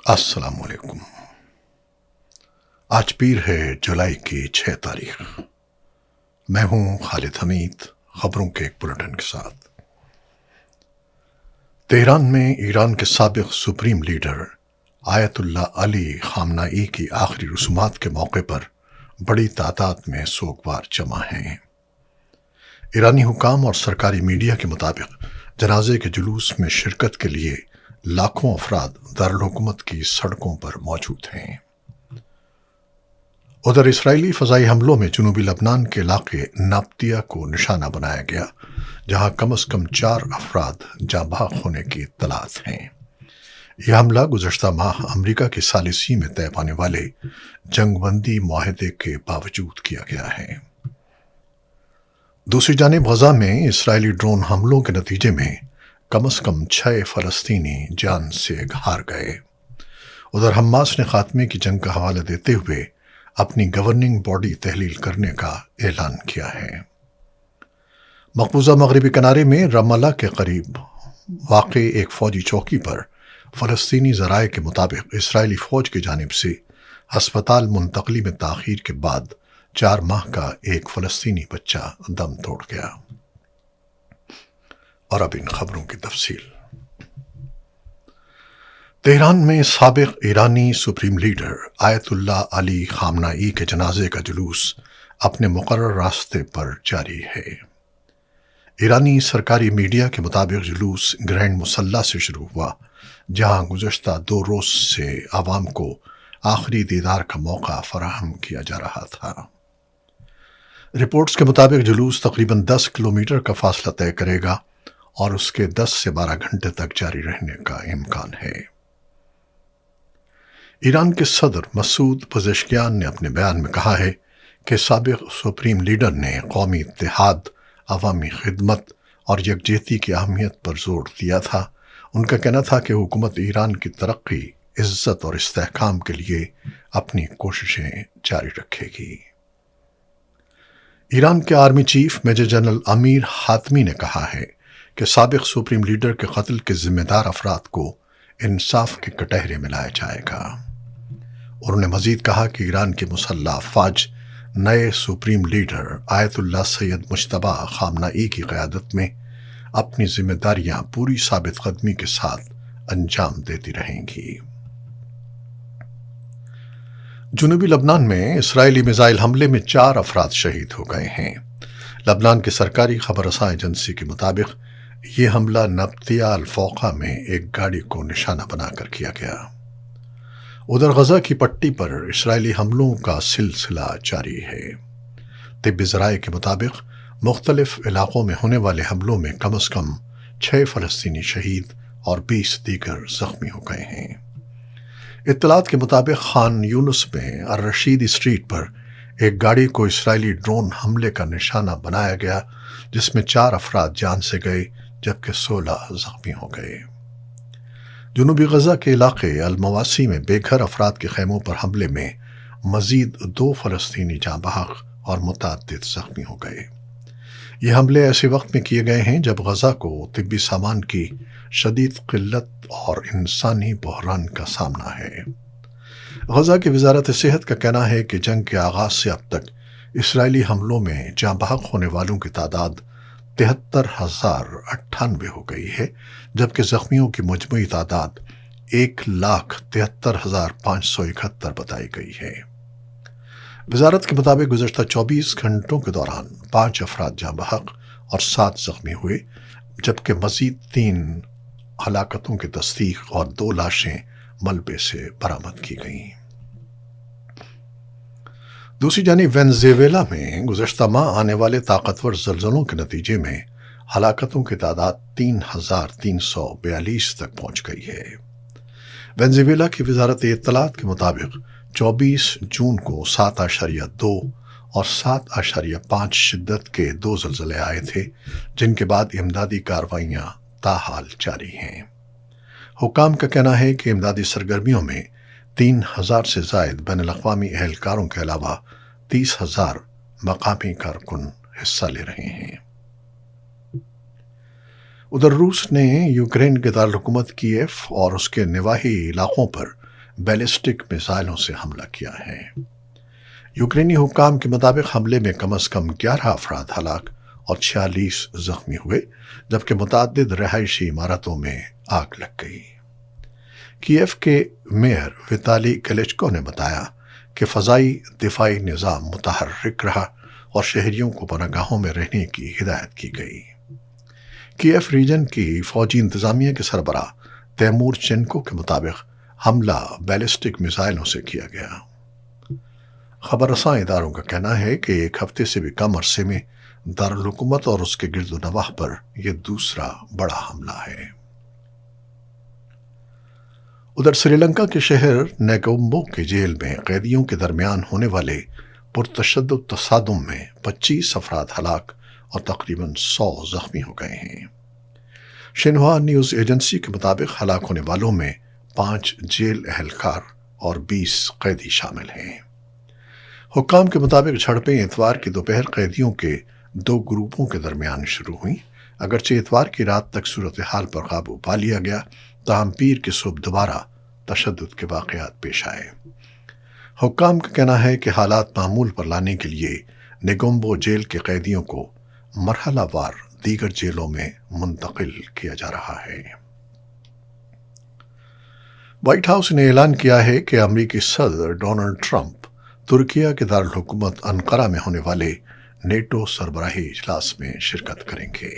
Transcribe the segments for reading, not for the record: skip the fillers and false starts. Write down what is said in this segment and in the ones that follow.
السلام علیکم۔ آج پیر ہے جولائی کی 6 تاریخ۔ میں ہوں خالد حمید، خبروں کے ایک بلٹن کے ساتھ۔ تہران میں ایران کے سابق سپریم لیڈر آیت اللہ علی خامنائی کی آخری رسومات کے موقع پر بڑی تعداد میں سوگوار جمع ہیں۔ ایرانی حکام اور سرکاری میڈیا کے مطابق جنازے کے جلوس میں شرکت کے لیے لاکھوں افراد دارالحکومت کی سڑکوں پر موجود ہیں۔ ادھر اسرائیلی فضائی حملوں میں جنوبی لبنان کے علاقے نابتیہ کو نشانہ بنایا گیا، جہاں کم از کم 4 افراد جاں بحق ہونے کی اطلاعات ہیں۔ یہ حملہ گزشتہ ماہ امریکہ کی ثالثی میں طے پانے والے جنگ بندی معاہدے کے باوجود کیا گیا ہے۔ دوسری جانب غزہ میں اسرائیلی ڈرون حملوں کے نتیجے میں کم از کم 6 فلسطینی جان سے ہار گئے۔ ادھر حماس نے خاتمے کی جنگ کا حوالہ دیتے ہوئے اپنی گورننگ باڈی تحلیل کرنے کا اعلان کیا ہے۔ مقبوضہ مغربی کنارے میں رام اللہ کے قریب واقع ایک فوجی چوکی پر فلسطینی ذرائع کے مطابق اسرائیلی فوج کی جانب سے ہسپتال منتقلی میں تاخیر کے بعد 4 ماہ کا ایک فلسطینی بچہ دم توڑ گیا۔ اور اب ان خبروں کی تفصیل۔ تہران میں سابق ایرانی سپریم لیڈر آیت اللہ علی خامنائی کے جنازے کا جلوس اپنے مقرر راستے پر جاری ہے۔ ایرانی سرکاری میڈیا کے مطابق جلوس گرینڈ مسلح سے شروع ہوا، جہاں گزشتہ 2 روز سے عوام کو آخری دیدار کا موقع فراہم کیا جا رہا تھا۔ رپورٹس کے مطابق جلوس تقریباً 10 کلومیٹر کا فاصلہ طے کرے گا اور اس کے 10 سے 12 گھنٹے تک جاری رہنے کا امکان ہے۔ ایران کے صدر مسعود پزشکیان نے اپنے بیان میں کہا ہے کہ سابق سپریم لیڈر نے قومی اتحاد، عوامی خدمت اور یکجہتی کی اہمیت پر زور دیا تھا۔ ان کا کہنا تھا کہ حکومت ایران کی ترقی، عزت اور استحکام کے لیے اپنی کوششیں جاری رکھے گی۔ ایران کے آرمی چیف میجر جنرل امیر حاتمی نے کہا ہے کہ سابق سپریم لیڈر کے قتل کے ذمہ دار افراد کو انصاف کے کٹہرے میں لایا جائے گا۔ انہوں نے مزید کہا کہ ایران کی مسلح افواج نئے سپریم لیڈر آیت اللہ سید مجتبی خامنائی کی قیادت میں اپنی ذمہ داریاں پوری ثابت قدمی کے ساتھ انجام دیتی رہیں گی۔ جنوبی لبنان میں اسرائیلی میزائل حملے میں 4 افراد شہید ہو گئے ہیں۔ لبنان کی سرکاری خبر رساں ایجنسی کے مطابق یہ حملہ نابتیہ الفوقہ میں ایک گاڑی کو نشانہ بنا کر کیا گیا۔ ادھر غزہ کی پٹی پر اسرائیلی حملوں کا سلسلہ جاری ہے۔ طبی ذرائع کے مطابق مختلف علاقوں میں ہونے والے حملوں میں کم از کم 6 فلسطینی شہید اور 20 دیگر زخمی ہو گئے ہیں۔ اطلاعات کے مطابق خان یونس میں الرشید اسٹریٹ پر ایک گاڑی کو اسرائیلی ڈرون حملے کا نشانہ بنایا گیا، جس میں 4 افراد جان سے گئے جبکہ 16 زخمی ہو گئے۔ جنوبی غزہ کے علاقے المواسی میں بے گھر افراد کے خیموں پر حملے میں مزید 2 فلسطینی جاں بحق اور متعدد زخمی ہو گئے۔ یہ حملے ایسے وقت میں کیے گئے ہیں جب غزہ کو طبی سامان کی شدید قلت اور انسانی بحران کا سامنا ہے۔ غزہ کی وزارت صحت کا کہنا ہے کہ جنگ کے آغاز سے اب تک اسرائیلی حملوں میں جاں بحق ہونے والوں کی تعداد 73,098 ہو گئی ہے، جبکہ زخمیوں کی مجموعی تعداد 1,73,571 بتائی گئی ہے۔ وزارت کے مطابق گزشتہ 24 گھنٹوں کے دوران 5 افراد جاں بحق اور 7 زخمی ہوئے، جبکہ مزید 3 ہلاکتوں کی تصدیق اور 2 لاشیں ملبے سے برآمد کی گئیں۔ دوسری جانب وینزویلا میں گزشتہ ماہ آنے والے طاقتور زلزلوں کے نتیجے میں ہلاکتوں کی تعداد 3,342 تک پہنچ گئی ہے۔ وینزویلا کی وزارت اطلاعات کے مطابق 24 جون کو 7.2 اور 7.5 شدت کے 2 زلزلے آئے تھے، جن کے بعد امدادی کارروائیاں تاحال جاری ہیں۔ حکام کا کہنا ہے کہ امدادی سرگرمیوں میں 3,000 سے زائد بین الاقوامی اہلکاروں کے علاوہ 30,000 مقامی کارکن حصہ لے رہے ہیں۔ ادھر روس نے یوکرین کے دارالحکومت کیف اور اس کے نواحی علاقوں پر بیلسٹک میزائلوں سے حملہ کیا ہے۔ یوکرینی حکام کے مطابق حملے میں کم از کم 11 افراد ہلاک اور 46 زخمی ہوئے، جبکہ متعدد رہائشی عمارتوں میں آگ لگ گئی۔ کیف کے میئر ویتالی کلیچکو نے بتایا کہ فضائی دفاعی نظام متحرک رہا اور شہریوں کو پناہ گاہوں میں رہنے کی ہدایت کی گئی۔ کیف ریجن کی فوجی انتظامیہ کے سربراہ تیمور چینکو کے مطابق حملہ بیلسٹک میزائلوں سے کیا گیا۔ خبر رساں اداروں کا کہنا ہے کہ ایک ہفتے سے بھی کم عرصے میں دارالحکومت اور اس کے گرد و نواح پر یہ دوسرا بڑا حملہ ہے۔ ادھر سری لنکا کے شہر نیگومبو کے جیل میں قیدیوں کے درمیان ہونے والے پرتشدد تصادم میں 25 افراد ہلاک اور تقریباً 100 زخمی ہو گئے ہیں۔ شنہوا نیوز ایجنسی کے مطابق ہلاک ہونے والوں میں 5 جیل اہلکار اور 20 قیدی شامل ہیں۔ حکام کے مطابق جھڑپیں اتوار کی دوپہر قیدیوں کے 2 گروپوں کے درمیان شروع ہوئیں۔ اگرچہ اتوار کی رات تک صورتحال پر قابو پا لیا گیا، تاہم پیر کی صبح دوبارہ تشدد کے واقعات پیش آئے۔ حکام کا کہنا ہے کہ حالات معمول پر لانے کے لیے نیگومبو جیل کے قیدیوں کو مرحلہ وار دیگر جیلوں میں منتقل کیا جا رہا ہے۔ وائٹ ہاؤس نے اعلان کیا ہے کہ امریکی صدر ڈونلڈ ٹرمپ ترکیہ کے دارالحکومت انقرہ میں ہونے والے نیٹو سربراہی اجلاس میں شرکت کریں گے۔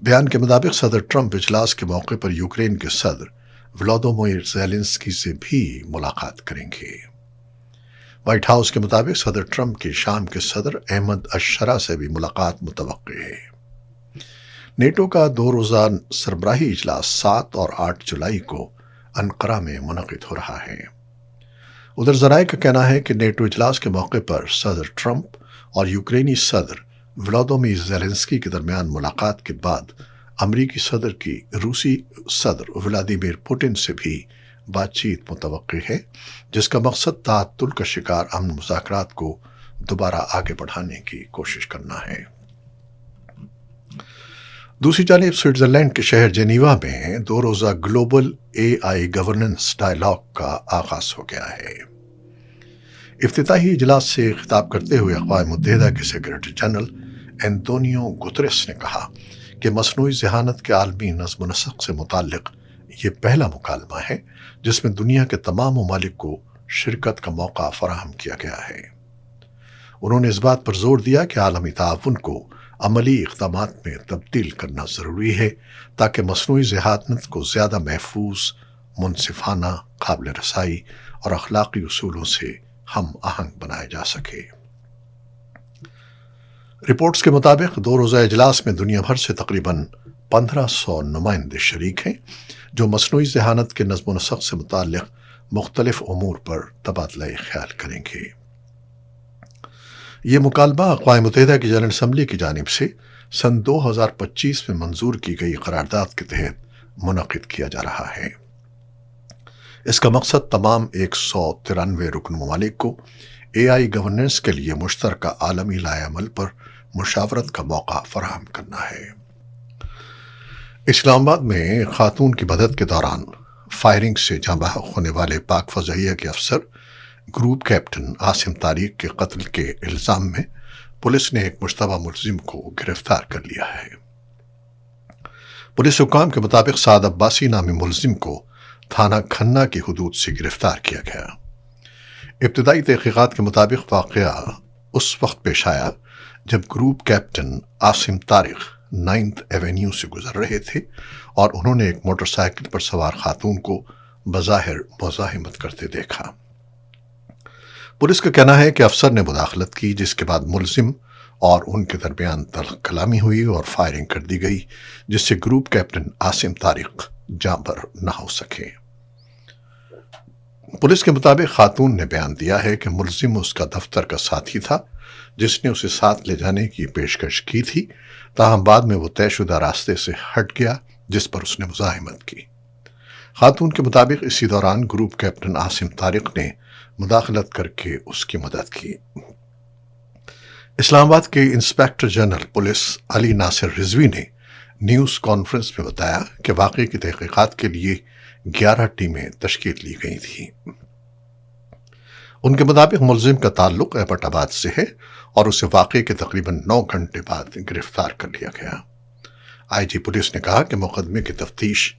بیان کے مطابق صدر ٹرمپ اجلاس کے موقع پر یوکرین کے صدر ولادیمیر زیلنسکی سے بھی ملاقات کریں گے۔ وائٹ ہاؤس کے مطابق صدر ٹرمپ کی شام کے صدر احمد الشرا سے بھی ملاقات متوقع ہے۔ نیٹو کا 2 روزہ سربراہی اجلاس 7 اور 8 جولائی کو انقرہ میں منعقد ہو رہا ہے۔ ادھر ذرائع کا کہنا ہے کہ نیٹو اجلاس کے موقع پر صدر ٹرمپ اور یوکرینی صدر ولادیمیر زیلنسکی کے درمیان ملاقات کے بعد امریکی صدر کی روسی صدر ولادیمیر پوٹن سے بھی بات چیت متوقع ہے، جس کا مقصد تعطل کا شکار امن مذاکرات کو دوبارہ آگے بڑھانے کی کوشش کرنا ہے۔ دوسری جانب سوئٹزرلینڈ کے شہر جنیوا میں 2 روزہ گلوبل AI گورننس ڈائیلاگ کا آغاز ہو گیا ہے۔ افتتاحی اجلاس سے خطاب کرتے ہوئے اقوام متحدہ کے سیکرٹری جنرل اینتونیو گتریس نے کہا کہ مصنوعی ذہانت کے عالمی نظم و نسق سے متعلق یہ پہلا مکالمہ ہے جس میں دنیا کے تمام ممالک کو شرکت کا موقع فراہم کیا گیا ہے۔ انہوں نے اس بات پر زور دیا کہ عالمی تعاون کو عملی اقدامات میں تبدیل کرنا ضروری ہے تاکہ مصنوعی ذہانت کو زیادہ محفوظ، منصفانہ، قابل رسائی اور اخلاقی اصولوں سے ہم آہنگ بنایا جا سکے۔ رپورٹس کے مطابق 2 روزہ اجلاس میں دنیا بھر سے تقریباً 1500 نمائندے شریک ہیں جو مصنوعی ذہانت کے نظم و نسق سے متعلق مختلف امور پر تبادلہ خیال کریں گے۔ یہ مکالمہ اقوام متحدہ کی جنرل اسمبلی کی جانب سے سن 2025 میں منظور کی گئی قرارداد کے تحت منعقد کیا جا رہا ہے۔ اس کا مقصد تمام 193 رکن ممالک کو AI گورننس کے لیے مشترکہ عالمی لائحہ عمل پر مشاورت کا موقع فراہم کرنا ہے۔ اسلام آباد میں خاتون کی مدد کے دوران فائرنگ سے جاں بحق ہونے والے پاک فضائیہ کے افسر گروپ کیپٹن عاصم طارق کے قتل کے الزام میں پولیس نے ایک مشتبہ ملزم کو گرفتار کر لیا ہے۔ پولیس حکام کے مطابق سعد عباسی نامی ملزم کو تھانہ کھنہ کی حدود سے گرفتار کیا گیا۔ ابتدائی تحقیقات کے مطابق واقعہ اس وقت پیش آیا جب group captain Asim Tariq 9th avenue سے گزر رہے تھے اور انہوں نے ایک موٹر سائیکل پر سوار خاتون کو بظاہر مزاحمت کرتے دیکھا۔ پولیس کا کہنا ہے کہ افسر نے مداخلت کی، جس کے بعد ملزم اور ان کے درمیان تلخ کلامی ہوئی اور فائرنگ کر دی گئی، جس سے گروپ کیپٹن عاصم طارق جاں بر نہ ہو سکے۔ پولیس کے مطابق خاتون نے بیان دیا ہے کہ ملزم اس کا دفتر کا ساتھی تھا جس نے اسے ساتھ لے جانے کی پیشکش کی تھی، تاہم بعد میں وہ طے شدہ راستے سے ہٹ گیا جس پر اس نے مزاحمت کی۔ خاتون کے مطابق اسی دوران گروپ کیپٹن عاصم طارق نے مداخلت کر کے اس کی مدد کی۔ اسلام آباد کے انسپیکٹر جنرل پولیس علی ناصر رضوی نے نیوز کانفرنس میں بتایا کہ واقعے کی تحقیقات کے لیے 11 ٹیمیں تشکیل لی گئی تھیں۔ ان کے مطابق ملزم کا تعلق ایبٹ آباد سے ہے اور اسے واقعے کے تقریباً 9 گھنٹے بعد گرفتار کر لیا گیا۔ آئی جی پولیس نے کہا کہ مقدمے کی تفتیش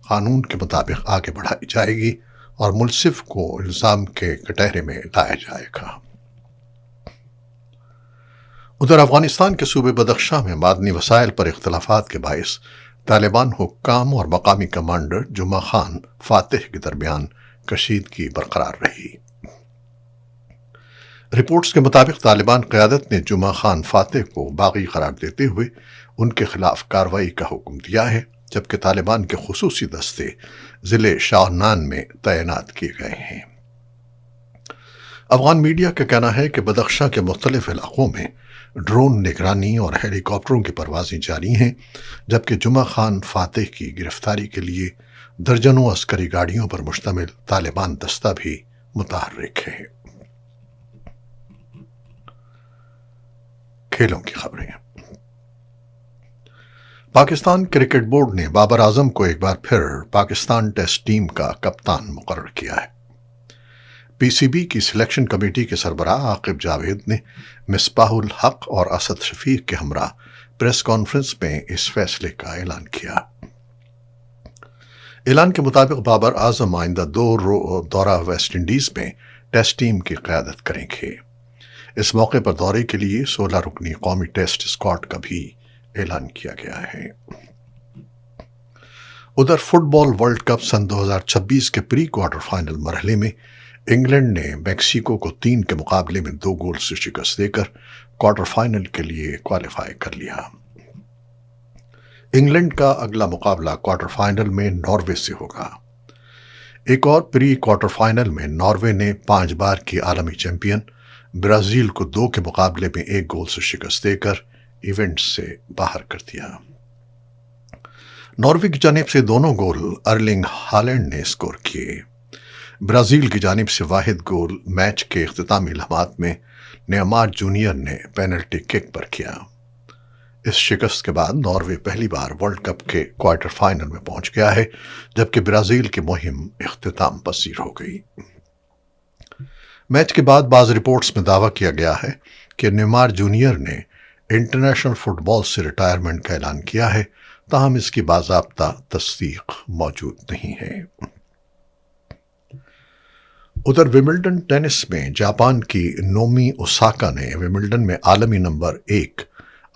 قانون کے مطابق آگے بڑھائی جائے گی اور ملزم کو الزام کے کٹہرے میں لایا جائے گا۔ ادھر افغانستان کے صوبے بدخشاں میں معدنی وسائل پر اختلافات کے باعث طالبان حکام اور مقامی کمانڈر جمعہ خان فاتح کے درمیان کشیدگی برقرار رہی۔ رپورٹس کے مطابق طالبان قیادت نے جمعہ خان فاتح کو باغی قرار دیتے ہوئے ان کے خلاف کارروائی کا حکم دیا ہے، جبکہ طالبان کے خصوصی دستے ضلع شاہنان میں تعینات کیے گئے ہیں۔ افغان میڈیا کا کہنا ہے کہ بدخشاں کے مختلف علاقوں میں ڈرون نگرانی اور ہیلی کاپٹروں کی پروازیں جاری ہیں، جبکہ جمعہ خان فاتح کی گرفتاری کے لیے درجنوں عسکری گاڑیوں پر مشتمل طالبان دستہ بھی متحرک ہے۔ کھیلوں کی خبریں۔ پاکستان کرکٹ بورڈ نے بابر اعظم کو ایک بار پھر پاکستان ٹیسٹ ٹیم کا کپتان مقرر کیا ہے۔ پی سی بی کی سلیکشن کمیٹی کے سربراہ عاقب جاوید نے مصباح الحق اور اسد شفیق کے ہمراہ پریس کانفرنس میں اس فیصلے کا اعلان کیا۔ اعلان کے مطابق بابر اعظم آئندہ 2 دورہ ویسٹ انڈیز میں ٹیسٹ ٹیم کی قیادت کریں گے۔ اس موقع پر دورے کے لیے 16 رکنی قومی ٹیسٹ اسکواڈ کا بھی اعلان کیا گیا ہے۔ ادھر فٹ بال ورلڈ کپ سن 2026 کے پری کوارٹر فائنل مرحلے میں انگلینڈ نے میکسیکو کو 3 کے مقابلے میں 2 گول سے شکست دے کر کوارٹر فائنل کے لیے کوالیفائی کر لیا۔ انگلینڈ کا اگلا مقابلہ کوارٹر فائنل میں ناروے سے ہوگا۔ ایک اور پری کوارٹر فائنل میں ناروے نے 5 بار کی عالمی چیمپئن برازیل کو 2 کے مقابلے میں 1 گول سے شکست دے کر ایونٹ سے باہر کر دیا۔ ناروے کی جانب سے دونوں گول ارلنگ ہالینڈ نے اسکور کیے۔ برازیل کی جانب سے واحد گول میچ کے اختتامی لمحات میں نیمار جونیئر نے پینلٹی کک پر کیا۔ اس شکست کے بعد ناروے پہلی بار ورلڈ کپ کے کوارٹر فائنل میں پہنچ گیا ہے، جبکہ برازیل کی مہم اختتام پذیر ہو گئی۔ میچ کے بعد بعض رپورٹس میں دعویٰ کیا گیا ہے کہ نیمار جونیئر نے انٹرنیشنل فٹ بال سے ریٹائرمنٹ کا اعلان کیا ہے، تاہم اس کی باضابطہ تصدیق موجود نہیں ہے۔ ادھر ومبلڈن ٹینس میں جاپان کی نومی اوساکا نے ومبلڈن میں عالمی نمبر 1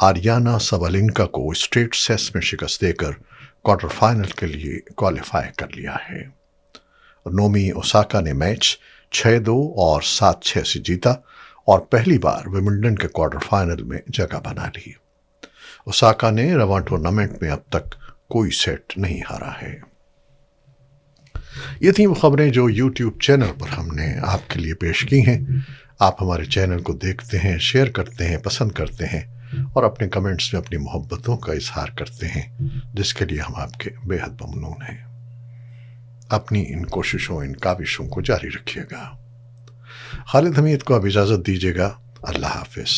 آریانا سابالینکا کو اسٹریٹ سیٹس میں شکست دے کر کوارٹر فائنل کے لیے کوالیفائی کر لیا ہے۔ نومی اوساکا نے میچ 6-2 اور 7-6 سے جیتا اور پہلی بار ومبلڈن کے کوارٹر فائنل میں جگہ بنا لی۔ اوساکا نے رواں ٹورنامنٹ میں اب تک کوئی سیٹ نہیں ہارا ہے۔ یہ تھیں وہ خبریں جو یوٹیوب چینل پر ہم نے آپ کے لیے پیش کی ہیں۔ آپ ہمارے چینل کو دیکھتے ہیں، شیئر کرتے ہیں، پسند کرتے ہیں اور اپنے کمنٹس میں اپنی محبتوں کا اظہار کرتے ہیں، جس کے لیے ہم آپ کے بے حد ممنون ہیں۔ اپنی ان کوششوں، ان کاوشوں کو جاری رکھیے گا۔ خالد حمید کو اب اجازت دیجیے گا۔ اللہ حافظ۔